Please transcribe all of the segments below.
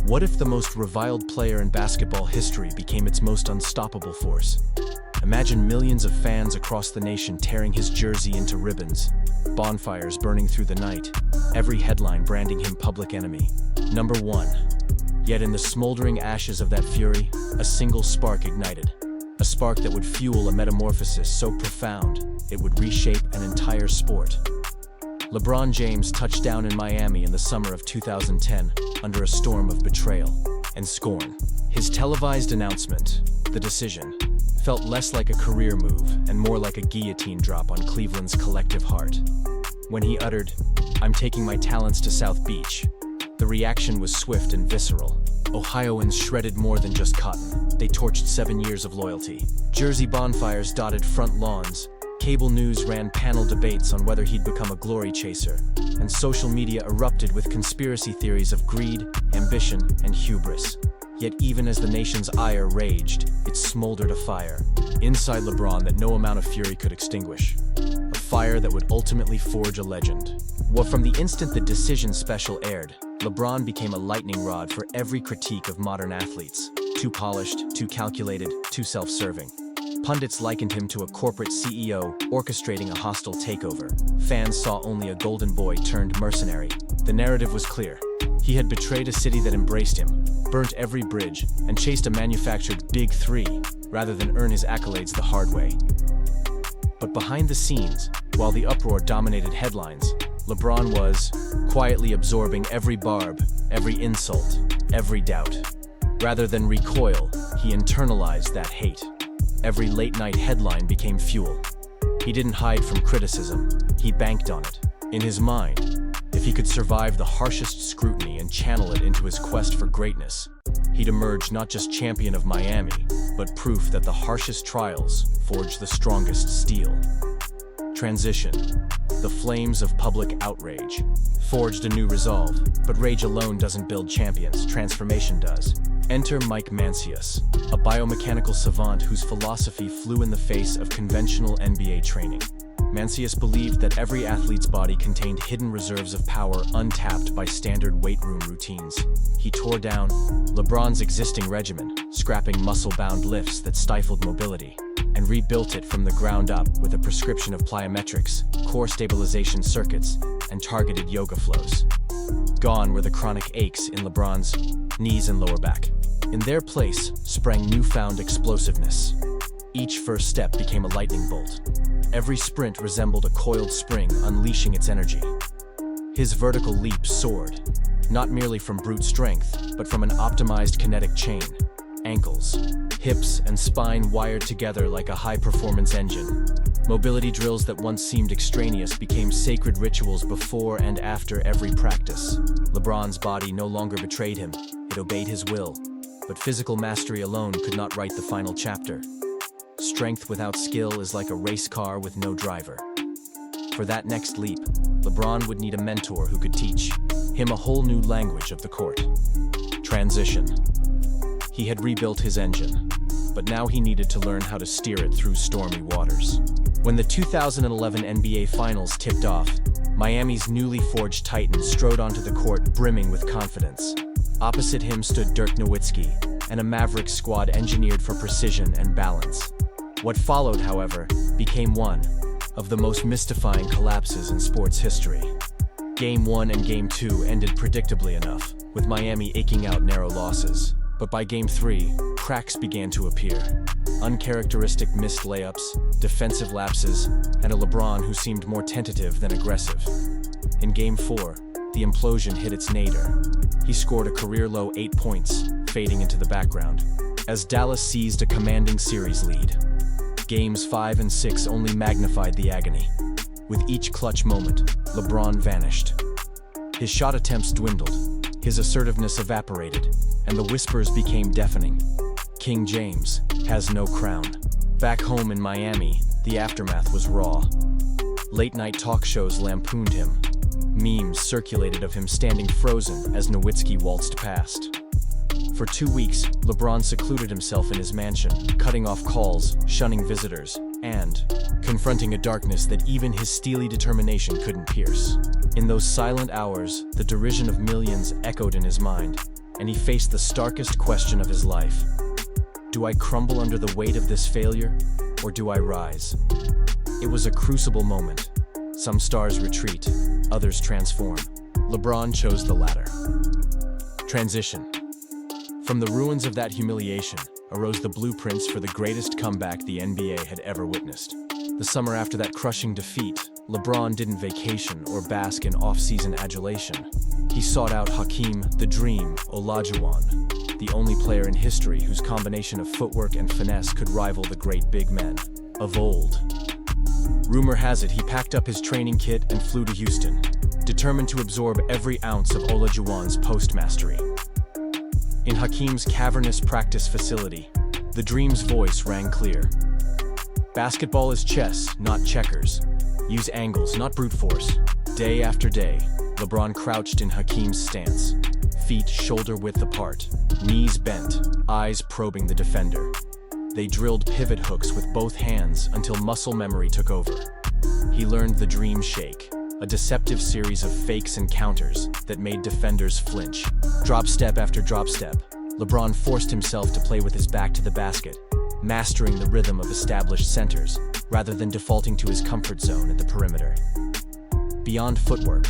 What if the most reviled player in basketball history became its most unstoppable force? Imagine millions of fans across the nation tearing his jersey into ribbons, bonfires burning through the night, every headline branding him public enemy. Number 1. Yet in the smoldering ashes of that fury, a single spark ignited. A spark that would fuel a metamorphosis so profound, it would reshape an entire sport. LeBron James touched down in Miami in the summer of 2010 under a storm of betrayal and scorn. His televised announcement, the decision, felt less like a career move and more like a guillotine drop on Cleveland's collective heart. When he uttered, "I'm taking my talents to South Beach," the reaction was swift and visceral. Ohioans shredded more than just cotton. They torched 7 years of loyalty. Jersey bonfires dotted front lawns. Cable news ran panel debates on whether he'd become a glory chaser, and social media erupted with conspiracy theories of greed, ambition, and hubris. Yet even as the nation's ire raged, it smoldered a fire inside LeBron that no amount of fury could extinguish. A fire that would ultimately forge a legend. Well, from the instant the Decision special aired, LeBron became a lightning rod for every critique of modern athletes. Too polished, too calculated, too self-serving. Pundits likened him to a corporate CEO orchestrating a hostile takeover. Fans saw only a golden boy turned mercenary. The narrative was clear. He had betrayed a city that embraced him, burnt every bridge, and chased a manufactured Big Three, rather than earn his accolades the hard way. But behind the scenes, while the uproar dominated headlines, LeBron was quietly absorbing every barb, every insult, every doubt. Rather than recoil, he internalized that hate. Every late-night headline became fuel. He didn't hide from criticism, he banked on it. In his mind, if he could survive the harshest scrutiny and channel it into his quest for greatness, he'd emerge not just champion of Miami, but proof that the harshest trials forge the strongest steel. Transition. The flames of public outrage forged a new resolve, but rage alone doesn't build champions, transformation does. Enter Mike Mancius, a biomechanical savant whose philosophy flew in the face of conventional NBA training. Mancius believed that every athlete's body contained hidden reserves of power untapped by standard weight room routines. He tore down LeBron's existing regimen, scrapping muscle-bound lifts that stifled mobility, and rebuilt it from the ground up with a prescription of plyometrics, core stabilization circuits, and targeted yoga flows. Gone were the chronic aches in LeBron's knees and lower back. In their place sprang newfound explosiveness. Each first step became a lightning bolt. Every sprint resembled a coiled spring unleashing its energy. His vertical leap soared, not merely from brute strength, but from an optimized kinetic chain. Ankles, hips, and spine wired together like a high-performance engine. Mobility drills that once seemed extraneous became sacred rituals before and after every practice. LeBron's body no longer betrayed him, it obeyed his will. But physical mastery alone could not write the final chapter. Strength without skill is like a race car with no driver. For that next leap, LeBron would need a mentor who could teach him a whole new language of the court. Transition. He had rebuilt his engine, but now he needed to learn how to steer it through stormy waters. When the 2011 NBA Finals tipped off, Miami's newly forged Titan strode onto the court brimming with confidence. Opposite him stood Dirk Nowitzki, and a Maverick squad engineered for precision and balance. What followed, however, became one of the most mystifying collapses in sports history. Game 1 and Game 2 ended predictably enough, with Miami eking out narrow losses. But by Game 3, cracks began to appear. Uncharacteristic missed layups, defensive lapses, and a LeBron who seemed more tentative than aggressive. In Game 4, the implosion hit its nadir. He scored a career-low 8 points, fading into the background, as Dallas seized a commanding series lead. Games 5 and 6 only magnified the agony. With each clutch moment, LeBron vanished. His shot attempts dwindled, his assertiveness evaporated, and the whispers became deafening. King James has no crown. Back home in Miami, the aftermath was raw. Late-night talk shows lampooned him. Memes circulated of him standing frozen as Nowitzki waltzed past. For 2 weeks, LeBron secluded himself in his mansion, cutting off calls, shunning visitors, and confronting a darkness that even his steely determination couldn't pierce. In those silent hours, the derision of millions echoed in his mind. and he faced the starkest question of his life. Do I crumble under the weight of this failure, or do I rise? It was a crucible moment. Some stars retreat, others transform. LeBron chose the latter. Transition. From the ruins of that humiliation arose the blueprints for the greatest comeback the NBA had ever witnessed. The summer after that crushing defeat, LeBron didn't vacation or bask in off-season adulation. He sought out Hakeem "The Dream" Olajuwon, the only player in history whose combination of footwork and finesse could rival the great big men of old. Rumor has it he packed up his training kit and flew to Houston, determined to absorb every ounce of Olajuwon's post-mastery. In Hakeem's cavernous practice facility, the Dream's voice rang clear. Basketball is chess, not checkers. Use angles, not brute force. Day after day, LeBron crouched in Hakeem's stance, feet shoulder-width apart, knees bent, eyes probing the defender. They drilled pivot hooks with both hands until muscle memory took over. He learned the Dream shake, a deceptive series of fakes and counters that made defenders flinch. Drop step after drop step, LeBron forced himself to play with his back to the basket, mastering the rhythm of established centers rather than defaulting to his comfort zone at the perimeter. Beyond footwork,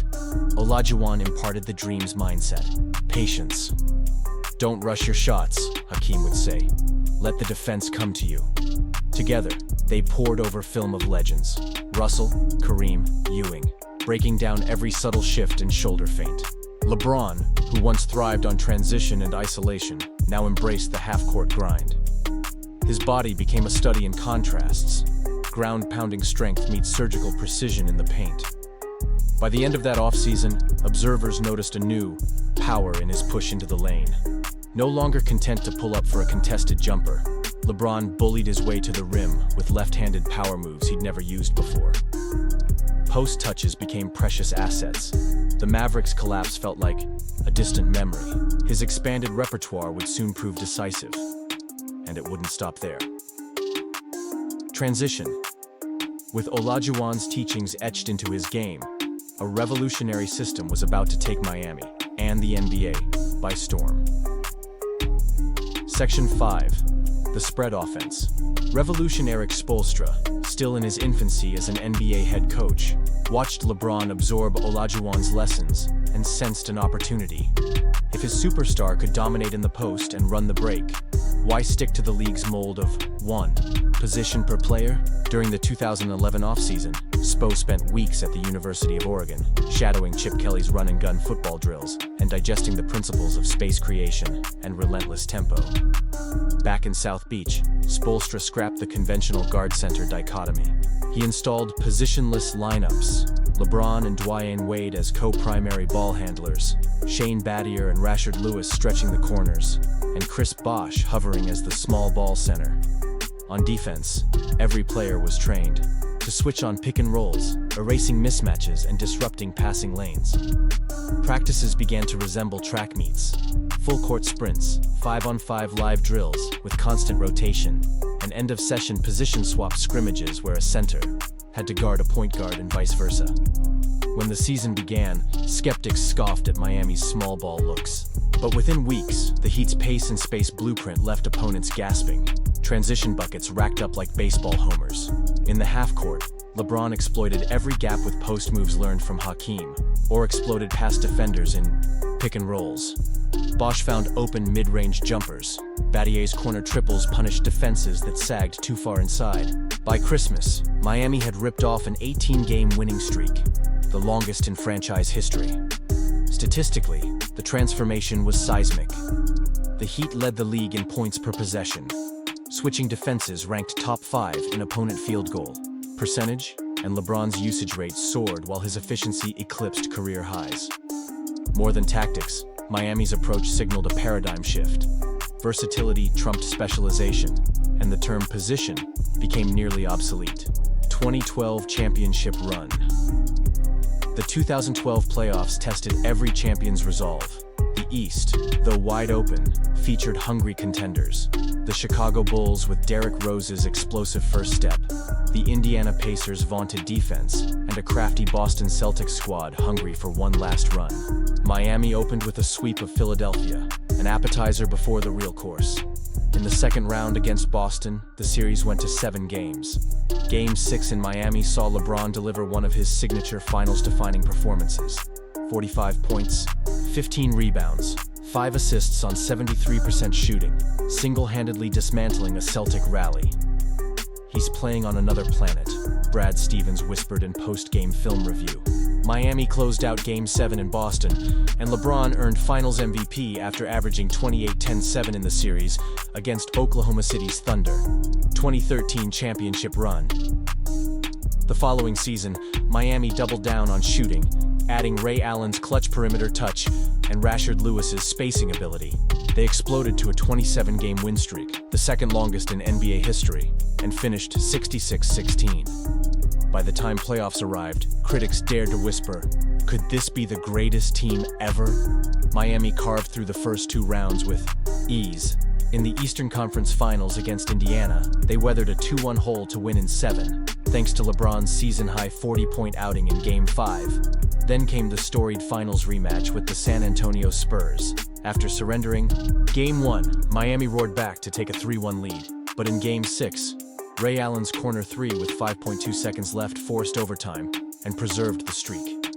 Olajuwon imparted the Dream's mindset: patience. Don't rush your shots, Hakeem would say. Let the defense come to you. Together, they pored over film of legends: Russell, Kareem, Ewing, breaking down every subtle shift and shoulder feint. LeBron, who once thrived on transition and isolation, now embraced the half-court grind. His body became a study in contrasts. Ground-pounding strength meets surgical precision in the paint. By the end of that offseason, observers noticed a new power in his push into the lane. No longer content to pull up for a contested jumper, LeBron bullied his way to the rim with left-handed power moves he'd never used before. Post touches became precious assets. The Mavericks' collapse felt like a distant memory. His expanded repertoire would soon prove decisive. And it wouldn't stop there. Transition. With Olajuwon's teachings etched into his game, a revolutionary system was about to take Miami and the NBA by storm. Section 5. The Spread Offense. Revolution Eric Spoelstra, still in his infancy as an NBA head coach, watched LeBron absorb Olajuwon's lessons and sensed an opportunity. If his superstar could dominate in the post and run the break, why stick to the league's mold of one position per player? During the 2011 offseason, Spo spent weeks at the University of Oregon, shadowing Chip Kelly's run-and-gun football drills and digesting the principles of space creation and relentless tempo. Back in South Beach, Spoelstra scrapped the conventional guard center dichotomy. He installed positionless lineups, LeBron and Dwyane Wade as co-primary ball handlers, Shane Battier and Rashard Lewis stretching the corners, and Chris Bosh hovering as the small ball center. On defense, every player was trained to switch on pick and rolls, erasing mismatches and disrupting passing lanes. Practices began to resemble track meets, full-court sprints, 5-on-5 live drills with constant rotation, and end-of-session position swap scrimmages where a center had to guard a point guard and vice versa. When the season began, skeptics scoffed at Miami's small ball looks. But within weeks, the Heat's pace and space blueprint left opponents gasping. Transition buckets racked up like baseball homers. In the half-court, LeBron exploited every gap with post moves learned from Hakeem, or exploded past defenders in pick and rolls. Bosh found open mid-range jumpers. Battier's corner triples punished defenses that sagged too far inside. By Christmas, Miami had ripped off an 18-game winning streak, the longest in franchise history. Statistically, the transformation was seismic. The Heat led the league in points per possession. Switching defenses ranked top 5 in opponent field goal percentage, and LeBron's usage rate soared while his efficiency eclipsed career highs. More than tactics, Miami's approach signaled a paradigm shift. Versatility trumped specialization, and the term position became nearly obsolete. 2012 championship run. The 2012 playoffs tested every champion's resolve. The East, though wide open, featured hungry contenders. The Chicago Bulls with Derrick Rose's explosive first step, the Indiana Pacers' vaunted defense, and a crafty Boston Celtics squad hungry for one last run. Miami opened with a sweep of Philadelphia, an appetizer before the real course. In the second round against Boston, the series went to 7 games. Game 6 in Miami saw LeBron deliver one of his signature finals-defining performances. 45 points, 15 rebounds, 5 assists on 73% shooting, single-handedly dismantling a Celtic rally. "He's playing on another planet," Brad Stevens whispered in post-game film review. Miami closed out Game 7 in Boston, and LeBron earned Finals MVP after averaging 28-10-7 in the series against Oklahoma City's Thunder. 2013 championship run. The following season, Miami doubled down on shooting, adding Ray Allen's clutch perimeter touch and Rashard Lewis's spacing ability. They exploded to a 27-game win streak, the second longest in NBA history, and finished 66-16. By the time playoffs arrived, critics dared to whisper, "Could this be the greatest team ever?" Miami carved through the first 2 rounds with ease. In the Eastern Conference Finals against Indiana, they weathered a 2-1 hole to win in 7, thanks to LeBron's season-high 40-point outing in Game 5. Then came the storied finals rematch with the San Antonio Spurs. After surrendering Game 1, Miami roared back to take a 3-1 lead. But in Game 6, Ray Allen's corner 3 with 5.2 seconds left forced overtime and preserved the streak.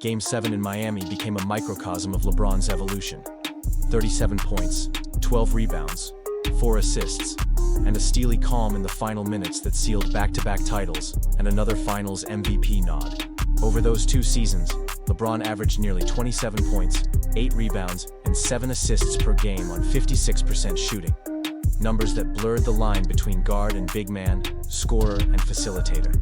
Game 7 in Miami became a microcosm of LeBron's evolution. 37 points, 12 rebounds, 4 assists, and a steely calm in the final minutes that sealed back-to-back titles and another Finals MVP nod. Over those 2 seasons, LeBron averaged nearly 27 points, 8 rebounds, and 7 assists per game on 56% shooting. Numbers that blurred the line between guard and big man, scorer and facilitator.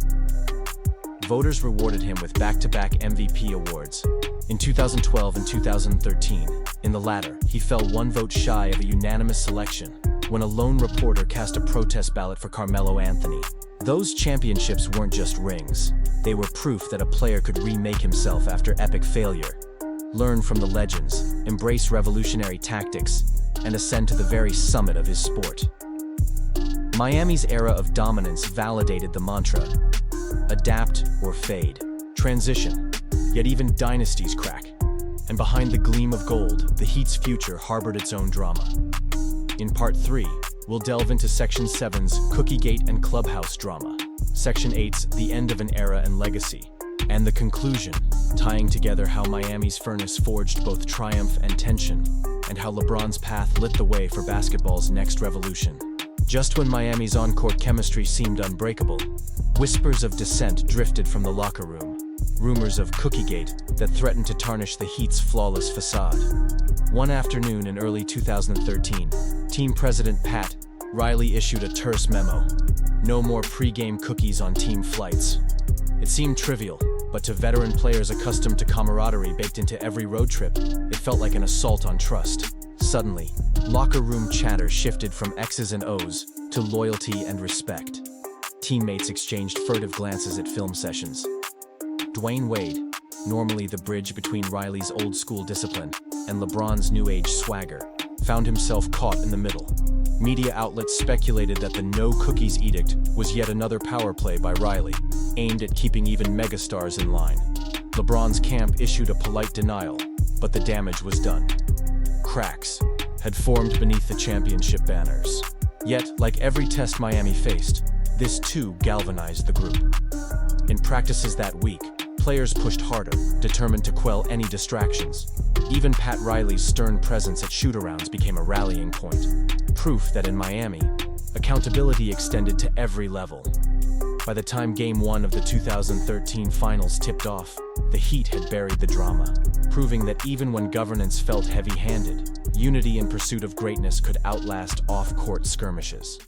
Voters rewarded him with back-to-back MVP awards. In 2012 and 2013, in the latter, he fell 1 vote shy of a unanimous selection when a lone reporter cast a protest ballot for Carmelo Anthony. Those championships weren't just rings. They were proof that a player could remake himself after epic failure, learn from the legends, embrace revolutionary tactics, and ascend to the very summit of his sport. Miami's era of dominance validated the mantra, adapt or fade, transition, yet even dynasties crack. And behind the gleam of gold, the Heat's future harbored its own drama. In Part 3, we'll delve into Section 7's Cookiegate and Clubhouse drama, Section 8's The End of an Era and Legacy, and the conclusion, tying together how Miami's furnace forged both triumph and tension, and how LeBron's path lit the way for basketball's next revolution. Just when Miami's on-court chemistry seemed unbreakable, whispers of dissent drifted from the locker room, rumors of Cookiegate that threatened to tarnish the Heat's flawless facade. One afternoon in early 2013, team president Pat Riley issued a terse memo. No more pre-game cookies on team flights. It seemed trivial, but to veteran players accustomed to camaraderie baked into every road trip, it felt like an assault on trust. Suddenly, locker room chatter shifted from X's and O's to loyalty and respect. Teammates exchanged furtive glances at film sessions. Dwayne Wade, normally the bridge between Riley's old-school discipline and LeBron's new-age swagger, found himself caught in the middle. Media outlets speculated that the no cookies edict was yet another power play by Riley, aimed at keeping even megastars in line. LeBron's camp issued a polite denial, but the damage was done. Cracks had formed beneath the championship banners. Yet, like every test Miami faced, this too galvanized the group. In practices that week, players pushed harder, determined to quell any distractions. Even Pat Riley's stern presence at shoot-arounds became a rallying point, proof that in Miami, accountability extended to every level. By the time Game 1 of the 2013 Finals tipped off, the Heat had buried the drama, proving that even when governance felt heavy-handed, unity in pursuit of greatness could outlast off-court skirmishes.